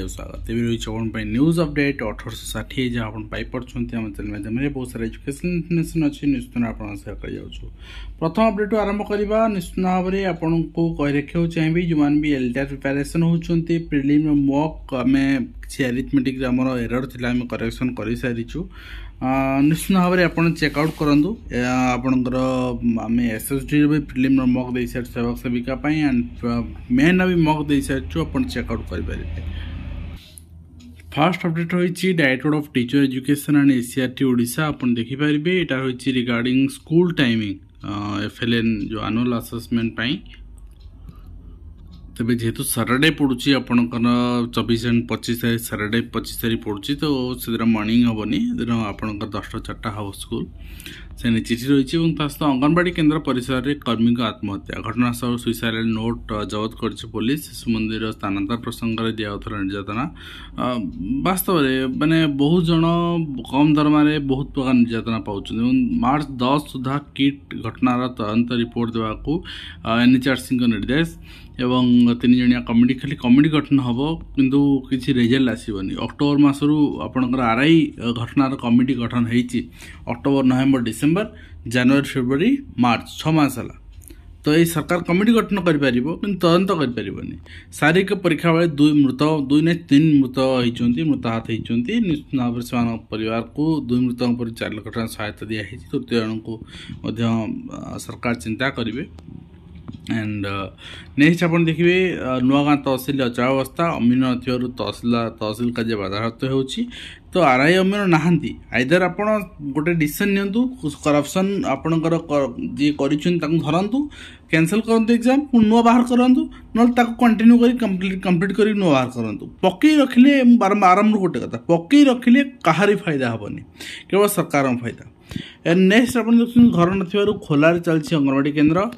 स्वागत रही news update 1860 जहाँ पाइपे चैनल बहुत सारा एजुकेशन इनफर्मेशन अच्छी निश्चित आप कर प्रथम अपडेट आरंभ करवा निश्चित भाव में आपन को कही रखा चाहिए जो मैंने भी एलटीआर प्रिपेरेसन होती प्रिलिम मॉक आम किसी अरिथमेटिक एरर थी करेक्शन कर सारीचु निश्चित भाव में आप चेकआउट करूँ आपणकर आम एसएसडी भी प्रिलिम मॉक दे सारी सेवक सेविका एंड मेन भी मॉक दे सारी आप चेकआउट करेंगे। फास्ट अपडेट रही director of teacher education and SCERT Odisha आप देखिपारे यहाँ रही रिगार्डिंग स्कूल टाइमिंग एफएलएन जो एनुअल असेसमेंट तेज जेहेतु सैटरडे पड़ुची आपंकर 24 एंड 25 तारीख सैटरडे 25 तारीख पड़ुची तो से मॉर्निंग हेनी दिन आपंकर 10 टा 4 हम स्कूल से चिठी रही सहित अंगनवाड़ी केन्द्र परिसर में कर्मी आत्महत्या घटनास्थल सुइसाइड नोट जबत कर पुलिस शिशु मंदिर स्थानांतर प्रसंग में दिया निर्यातना वास्तव में माने बहुत जन कम दरमा बहुत प्रकार निर्यातना पाँच मार्च 10 सुधा किट घटनार तदंत रिपोर्ट देवाक एनएचआरसी निर्देश एवं 3 जणिया कमिटी खाली कमिटी गठन हम किंतु किसी रिजल्ट आसबनी अक्टोबर मसरू आपंकर आरआई घटनार कमिटी गठन होती अक्टोबर नवेम्बर डिसेम्बर जनवरी फेब्रुआरी मार्च 6 मास है तो ये सरकार कमिटी गठन कर तदंत कर शारीरिक परीक्षा बेले 2 ने 3 मृत होती मृताहत होती निश्चित भाव से परिवार को 2 मृतकों पर 4 लाख टଙ୍କା सहायता दिखाई तृतीय जन को सरकार चिंता करेंगे। एंड नेक्स्ट आप देखिए नुआगाँ तहसिल अचलावस्था अमीन नथिबारु तहसिल कार्य बाधाप्राप्त होउछि तो आरआई अमीन नहांती आइदर आप गोटे डिसीजन नियंतु करप्शन आपणकर जी करिछन ताकु धरंतु कैंसल करंतु एग्जाम नुआ बाहर करंतु न ताकु कंटिन्यू करी कंप्लीट करी नुआ बाहर करंतु पक्की रखिले आरंभ गोटे कथा पक्की रखिले कहारी फायदा हेबनी केवल सरकार फायदा। एंड नेक्स्ट आप घर नथिबारु खोलार चलछि अंगनवाड़ी केन्द्र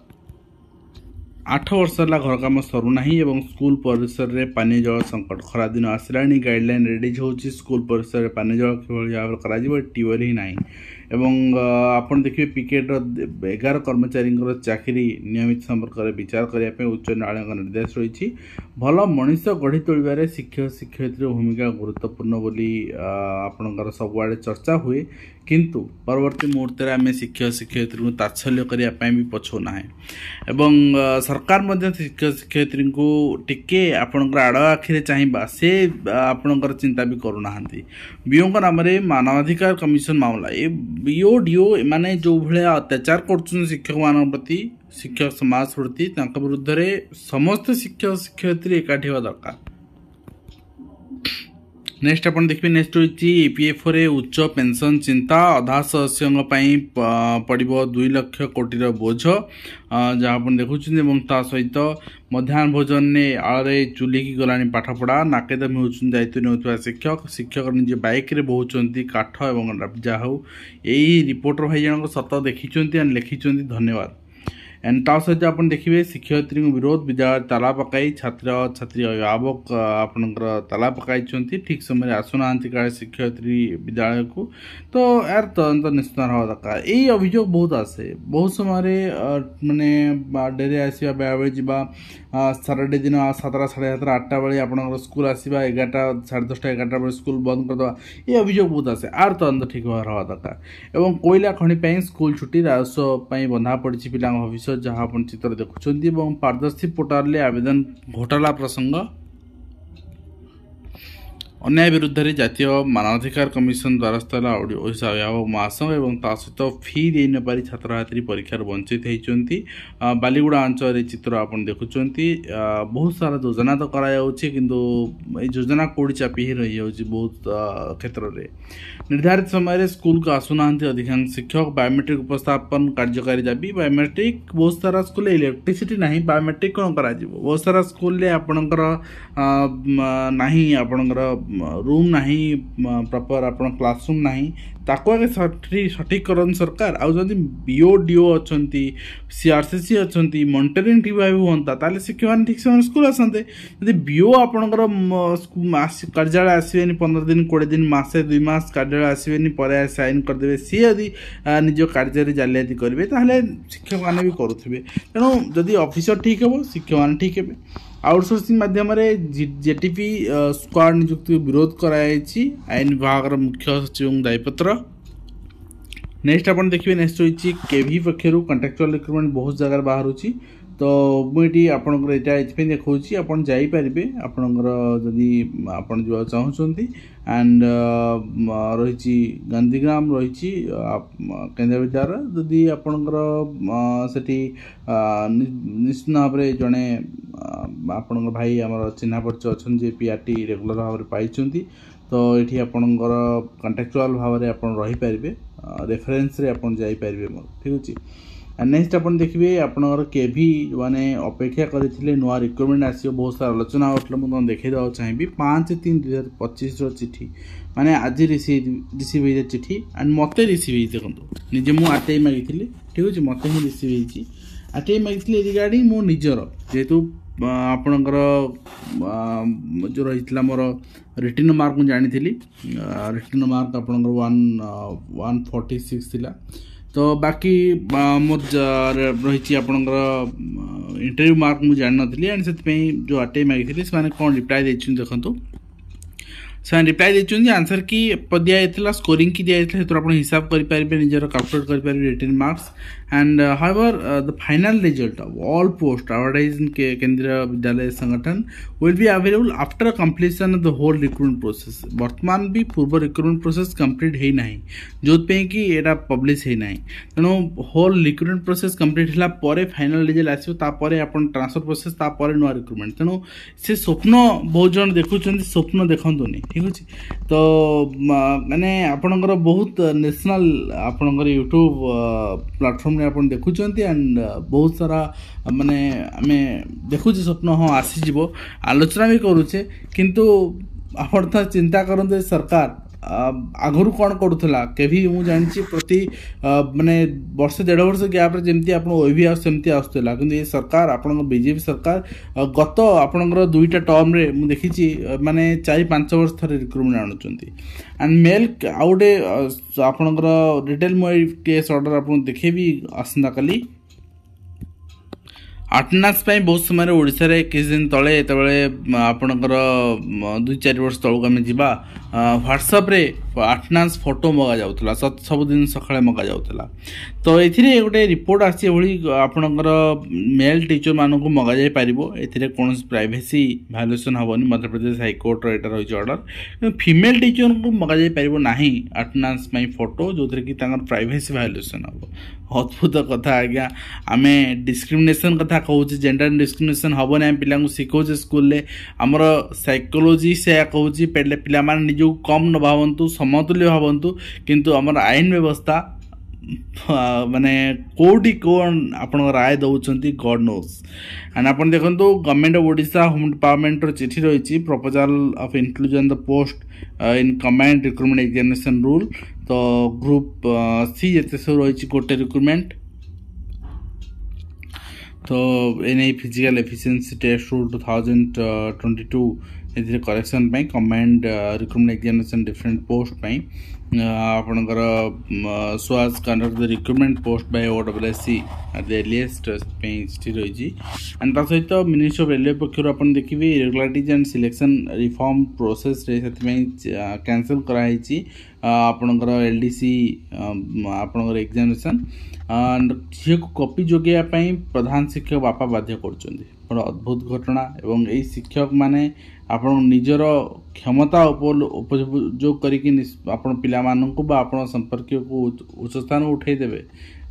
8 वर्ष है घर कम सरुना स्कूल परिसर में पानी जल संकट खरा दिन आसला गाइडलाइन रेडी हो स्कूल परिसर में पानी जल कि भाव कर ट्यूबवेल ही ना एवं आप देखिए पिकेट 11 कर्मचारी चाकरी नियमित संपर्क में विचार करने उच्च न्यायालय निर्देश रही भल मनीष गढ़ी तोड़े शिक्षक शिक्षयित्री भूमिका गुरुत्वपूर्ण बोली आपणकर सबुआड़े चर्चा हुए किंतु परवर्ती मुहूर्त में आम शिक्षक शिक्षयित्री को तात्सल्य करने भी पछौना एवं सरकार मध्य शिक्षक शिक्षयित्री को टिके आपणकर आड़ आखिरे चाहिए से आपणकर चिंता भी करूना बीओ नाम मानवाधिकार कमिशन मामला ये बीओ डीओ माने जो भाया अत्याचार कर शिक्षक मान प्रति शिक्षक समाज प्रति विरुद्ध समस्त शिक्षक शिक्षयित्री एकाठी होगा दरकार। नेक्स्ट आप देखिए नेक्स्ट रही ईपीएफओ रे उच्च पेंशन चिंता अधा सदस्यों पड़ो 2 लाख कोटी बोझ जहाँ आप देखुं सहित मध्याह्न भोजन ने आड़े चुली की गलानी पाठपढ़ा नाकेदम होती दायित्व नहीं शिक्षक शिक्षक निजे बाइक रे बोचुंती काठ एवं जहा यही रिपोर्टर भाई जन सत देखी लिखि धन्यवाद। एंड ता सहित आप देखिए शिक्षयित्री विरोध विद्यालय ताला पकाई छात्र छात्री अभिभावक आपंकर ताला पकाई ठीक समय आसुना काले शिक्षयित्री विद्यालय को तो यार तदंत निश्चित हवा दरकार। यही अभियोग बहुत आसे बहुत समय माने डेरे आसवा बेले जा सैटरडे दिन 7टा 7:30 8टा बेले आप स्कूल आसवा 11टा 10:30 11टा बेले स्कूल बंद करदे ये अभियोग बहुत आसे आर तदंत ठीक हवा दरकार। एवं कोयला खनि स्कूल छुट्टी राजस्व बंधा पड़ी पिला भविष्य जहाँ आप चित्र देखुं पारदर्शी पोर्टाल आवेदन घोटाला प्रसंग अन्याय विरुद्ध रे जातीय मानवाधिकार कमिशन द्वारस्थ ओडिशा अभिभावक महासंघ एवं ता सहित फी दे न पारी छात्र छात्री परीक्षार वंचित होती बालीगुड़ा अंचल चित्र आप देखुं बहुत सारा योजना तो कराई किंतु योजना कोड़ी चापी ही रही है बहुत क्षेत्र में निर्धारित समय स्कूल को आसुना अधिकांश शिक्षक बायोमेट्रिक उपस्थापन कार्यकारी दाबी बायोमेट्रिक बहुत सारा स्कूल इलेक्ट्रिसिटी ना बायोमेट्रिक कौन कर बहुत सारा स्कूल आपणकर ना आपणकर रूम नाही प्रॉपर आपण क्लासरूम नाही ताको आगे सठिक करन सरकार आ जदि बीओ डीओ अछंती सीआरसीसी अछंती मॉनिटरिंग ठीक भाव होता ताले शिक्षक माने ठीक से स्कूल आसंते जदि बीओ आपणकर कार्यालय आसबेनी 15 दिन 20 दिन मासे 2 मास कार्यालय आसबेनी पर साइन कर देबे सी यदि निज कार्य रे जालियाती करबे ताले शिक्षक माने भी करूथिबे तेणु जदि ऑफिसर ठीक हेबो शिक्षक माने ठीक हेबे आउटसोर्सिंग माध्यम जेटीपी स्क्वाड नियुक्ति विरोध कराई आईन विभाग मुख्य सचिव दायीपत्र नेक्स्ट आप देखिए नेक्स्ट होती केवी पक्षर कंट्राक्चुअल रिक्रुटमेंट बहुत जगह बाहर तो मुझे आपंकर यहाँ देखा आपड़ जापरेंगे आपंकर जदि आप चाहते एंड रही गांधीग्राम रही केन्द्रीय विद्यालय जदि आपंकर से निश्चित भाव में जड़े आपण भाई आम चिन्ह परिचय अच्छा जे पीआरटी रेगुलर भाव में पाई तो ये आपंकर कंट्राक्चुअल भाव में आप रहीपर रेफरेन्स रे आप जापरेंगे ठीक अच्छे नेक्स्ट आप देखिए आपंकर केवी माने अपेक्षा करते नुआ रिक्रुटमेंट आसो बहुत सारा आलोचना होता मुझे देखा चाहिए 5/3/2025 चिठी माने आज रिसीव हो चिठी एंड मत रिसीव देखो निजे मुझे आरटीआई मागी ठीक अच्छे मत ही रिसीव हो आरटीआई मागी रिगार्डिंग मो निजर जेहेतु आपणकर जो रही मोर रिटर्न मार्क मुझे जानी रिटर्न मार्क आपणकर 146 थिला तो बाकी मोर रही आपणकर इंटरव्यू मार्क मुझे जान नी एंड से जो आरटीआई मागी से कौन रिप्लाई देखते देखो से रिप्लाई देखते आंसर की दिखाई स्कोरिंग की दिखाई आप हिसाब करेंगे निजर कैलकुलेट करेंगे return marks and however the final result of all post advertise in Kendriya Vidyalaya Sangathan will be available after completion of the whole recruitment process वर्तमान भी पूर्व रिक्रुटमेंट प्रोसेस कंप्लीट है ना जो कि एटा पब्लिश है ना तेणु होल रिक्रुटमेंट प्रोसेस कंप्लीट है फाइनल रिजल्ट आसो ट्रांसफर प्रोसेस नुआ रिक्रुटमेंट तेणु से स्वप्न बहुत जन देखुं स्वप्न देखनी ठीक अच्छे तो माने आपणकर बहुत नेशनल आपणकर यूट्यूब प्लेटफॉर्म रे आपण देखुचंती एंड बहुत सारा माने आमे देखुची स्वप्न हाँ आसीज आलोचना भी करुचे किंतु आपण तो चिंता करते सरकार आगुरी कौन करूला केवी मुझे जानी प्रति माने वर्ष 1.5 वर्ष गैप जमी आप ओबी सेमती आसूला कि ये सरकार आप बीजेपी सरकार गत आपणकर 2टा टर्म रे मुझे देखी माने 4-5 वर्ष थे रिक्रुटमेंट आणुंट एंड मेल आउ गए आपणकर रिटेल मुझे केस ऑर्डर आप देखेबी आसंता काली अटेंडेंस बहुत समय ओडिशा रे किस दिन तले आपणकर 2-4 वर्ष तलक आम जा व्हाट्सएप रे अटेंडेंस फोटो मगा जाउतला सब दिन सकाळे मगा जाउतला तो एथिरे गोटे रिपोर्ट आसी एभली आपणकर मेल टीचर मानक मगा जाय पारिबो एथिरे कोनोस privacy violation हबनी Madhya Pradesh high court रो एटा रही ऑर्डर फीमेल टीचर को मगा जाय पारिबो नाही अटेंडेंस पई फोटो जोथरे कि तांगर प्राइवेसी वायोलेशन हबो अद्भुत कथा आज्ञा आम डिस्क्रिमिनेशन कथा कहूँ जेंडर डिस्क्रिमिनेशन हम ना पिला शिखौचे स्कूल आमर साइकोलोजी से कहूँ पिला निज कम न भावतु समतुल्य भावतु किंतु आमर आईन व्यवस्था माने कोडी कौन आप राय दौरान गॉड नोस एंड आप देखो government of Odisha home department चिठी रही proposal of inclusion the post in command recruitment examination rule तो ग्रुप सी जिते सब रही गोटे रिक्रुटमेंट तो एन फिजिकल एफिशिएंसी टेस्ट रूल 2022 ये correction command recruitment examination different post आपणकर सो आज conduct the recruitment post by OWSSC at the earliest चिठी रही एंड ता सहित मिनिस्ट्री ऑफ रेलवे पक्षर आप देखिए irregularities and selection reform process cancel कराई आपणकर एलडीसी आपणकर एग्जामिनेशन एंड झील को कॉपी जोगाई प्रधान शिक्षक बापा बाध्य कर अद्भुत घटना एवं यही शिक्षक माने आप निजर क्षमता उपयोग कर पिला संपर्क को उच्च स्थान उठेदेवे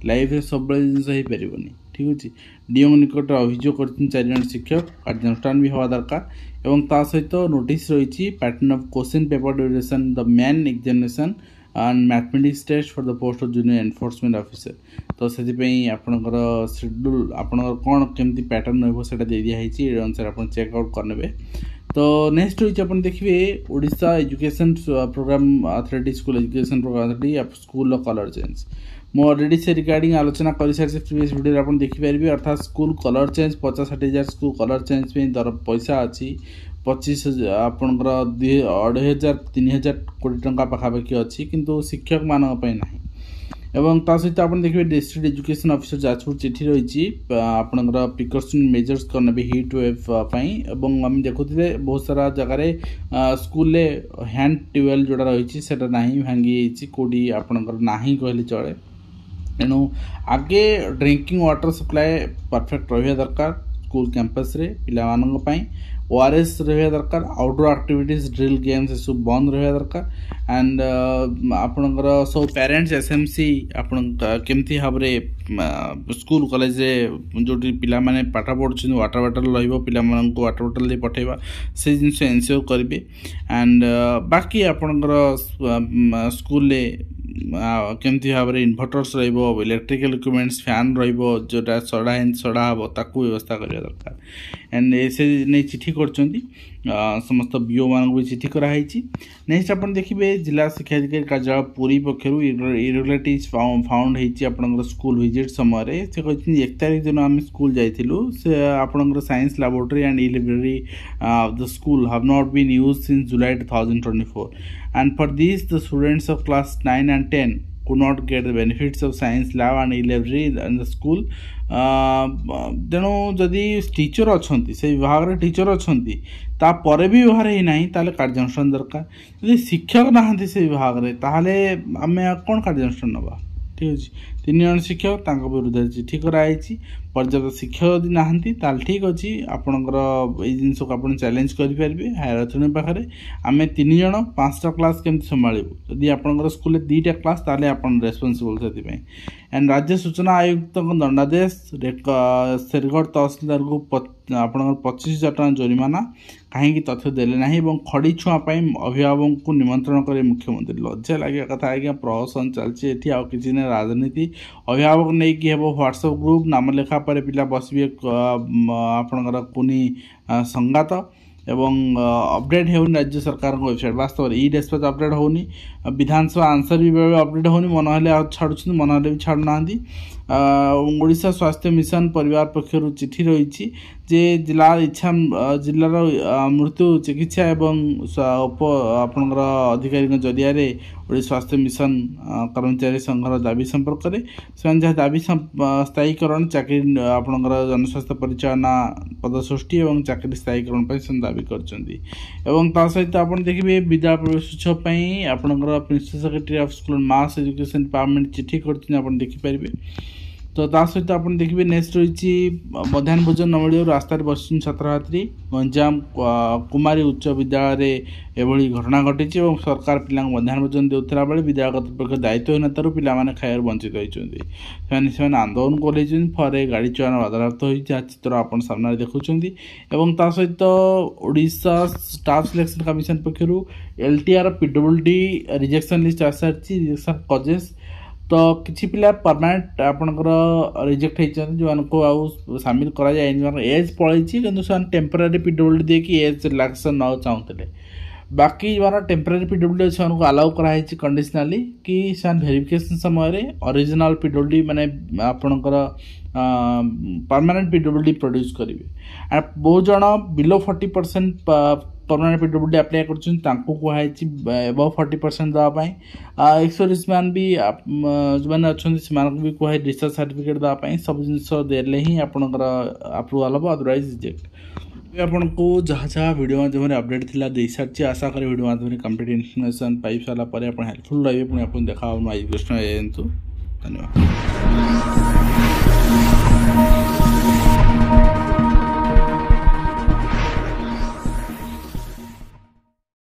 लाइफ सब जिन पारनी ठीक अच्छे डीओ निकट अभियोग कर 4 जन शिक्षक कार्यानुष्ठान भी हवा दरकार एवं ता सहित नोटिस रही pattern of question paper duration the main examination and mathematics test for the post of junior enforcement officer तो से आपणकर शेड्यूल आपणकर कौन केमती पैटर्न रहा दे दिखाई अनुसार आप चेकआउट करने तो नेक्स्ट रही अपन देखिए Odisha education programme authority school education programme authority school colour change मु ऑलरेडी से रिगार्डिंग आलोचना कर सारी प्रीवियस वीडियो आप देखिपारे अर्थात school colour change 50-60,000 school colour change दर पैसा अच्छी 25,000 आपंकर 2,500-3,000 कोटी टंका पाखापाखि अच्छी किंतु शिक्षक मानक ना एवं ता सहित आप देखिए डिस्ट्रिक्ट एजुकेशन ऑफिसर जाजपुर चिठी रही आपंकर प्रिकॉशन मेजर्स करने भी हिट वेव एवं आम देखुते बहुत सारा जगह स्कूल हैंड ट्यूबवेल जोड़ा रही है ना भांगी कौटी आपंकर ना कहले चले तेणु आगे ड्रिंकिंग वाटर सप्लाई परफेक्ट रहा दरकार स्कूल कैंपस रे पिला ओआरएस रहा दरकार आउटडोर एक्टिविटीज ड्रिल गेम्स सब बंद रहा दरकार एंड आपणकर सब पेरेंट्स एसएमसी आपण केमती भाव स्कूल कॉलेज जो पिला माने पाठ पढ़ुछन वाटर बॉटल रहिबो पिला मानन को वाटर बॉटल दे पठेबा से जिनस एनश्योर करिवे एंड बाकी आपणकर स्कूल ले केमती भाव इन्भर्टर्स रहिबो इलेक्ट्रिकल इक्विपमेंट्स फैन रहिबो जोटा सड़ा हम ताकू व्यवस्था करिया दरकार एंड ऐसे नहीं चिठी करचंती समस्त बीओ मान भी चिठी कराई नेक्स्ट आप देखिए जिला शिक्षा अधिकारी कार्यालय पुरी पक्षर इरेगुलारिटीज फाउंड होती स्कूल विजिट समय से कहते 1 तारीख दिन आम स्कूल जाइलु से आपंकर science laboratory and e library the school have not been used since July 2024 and for this the students of class 9 and 10 could not get the benefits of science lab and e-library in the school तेणु जदि teacher अच्छा से विभाग में teacher अच्छा तापर भी व्यवहार ही ना ताले कार्यानुष्ठान दरकार यदि शिक्षक नहांती से विभाग में ताहले आमे कौन कार्यानुष्ठान नवा ठीक अच्छे 3 जन शिक्षक विरुद्ध चिठी कराई पर्याप्त शिक्षक यदि नहांती ताल ठीक अच्छे आपणकर ये जिन को आप चैलेंज करेंगे हायर अथॉरिटी पाखे आम 3 जन 5टा क्लास केमती संभालू यदि आपंकर स्कूल 2टा क्लास ताले आप रेस्पॉन्सिबल से एंड राज्य सूचना आयुक्त दंडादेश शेरगढ़ तहसीलदार को आपंकर 25,000 टଙ୍କା जोरिमाना कहीं तथ्य देले ना खड़ी छुआ अभिभावक को निमंत्रण करे मुख्यमंत्री लज्जा लगे कथा आज्ञा प्रहसन चलती किसी ने राजनीति अभिभावक नहीं कि हेबो व्हाट्सएप ग्रुप नाम लेखा पर पिला बसबे आपंकर कुनी संगात एवं अपडेट होनी राज्य सरकार वेबसाइट वास्तव ई डेस्पैच अपडेट होनी विधानसभा आंसर भी अपडेट होनी मन छाड़ू मन भी छाड़ूना ओडिशा स्वास्थ्य मिशन परिवार पक्षर चिठी रही जे जिला इच्छा जिलार मृत्यु चिकित्सा एवं आपंकर अधिकारी जरिया ओडिशा स्वास्थ्य मिशन कर्मचारी संघर दाबी संपर्क में से जहाँ दाबी स्थायीकरण चाकरी आपंकर जनस्वास्थ्य परिचालना पद सृष्टि और चाकरी स्थायीकरण से दाबी कर सहित आप देखिए विद्यालय प्रवेश उत्सव आपंकर principal secretary of school mass education department चिठी कर देखिपारे तो सहित आप देखिए नेक्स्ट रही मध्याह्न भोजन न मिल रास्त बस छात्र छात्री गंजाम कुमारी उच्च विद्यालय एभली घटना घटी सरकार पिला मध्याह्न भोजन देउथला बेले विद्यालय कर्तृपक्ष दायित्वहीनतार पिलाने खाइबार वंचित होती से आंदोलन कर फरे गाड़ी चलाना बाधाप्राप्त हो चित्र आप सामने देखुं सहित ओडिशा स्टाफ सिलेक्शन कमिशन पक्षर LTR PWD रिजेक्शन लिस्ट आ सारी रिजेक्शन कजेस तो किसी पिला परमानेंट आपंकर रिजेक्ट होती जो आउ सामिल कर एज पलि कि टेम्पररी PWD देखिए एज रिलैक्सेशन ना चाहते बाकी जो टेम्पररी PWD अच्छे अलाउ कराई कंडीशनली कि वेरिफिकेशन समय ओरिजिनल PWD माने आपणकर परमानेंट PWD प्रोड्यूस करेंगे बहुत जन बिलो 40% परमानेंट PWD अप्लाई कर एबव 40% देवाई एक्सोरिस मैन भी जो मैंने अच्छा से भी कहे डिस्चार्ज सर्टिफिकेट देवाई सब जिन देले ही आपंकर अप्रूवाल हम अदरवाइज रिजेक्ट आपन को जहाँ जहाँ वीडियो माध्यम अपडेट थिला दे सारी आशा करें वीडियो माध्यम कंप्लीट इनफर्मेशन पाई सारा पर हेल्पफुल रही पुणी आप देखा एजुकेशन धन्यवाद।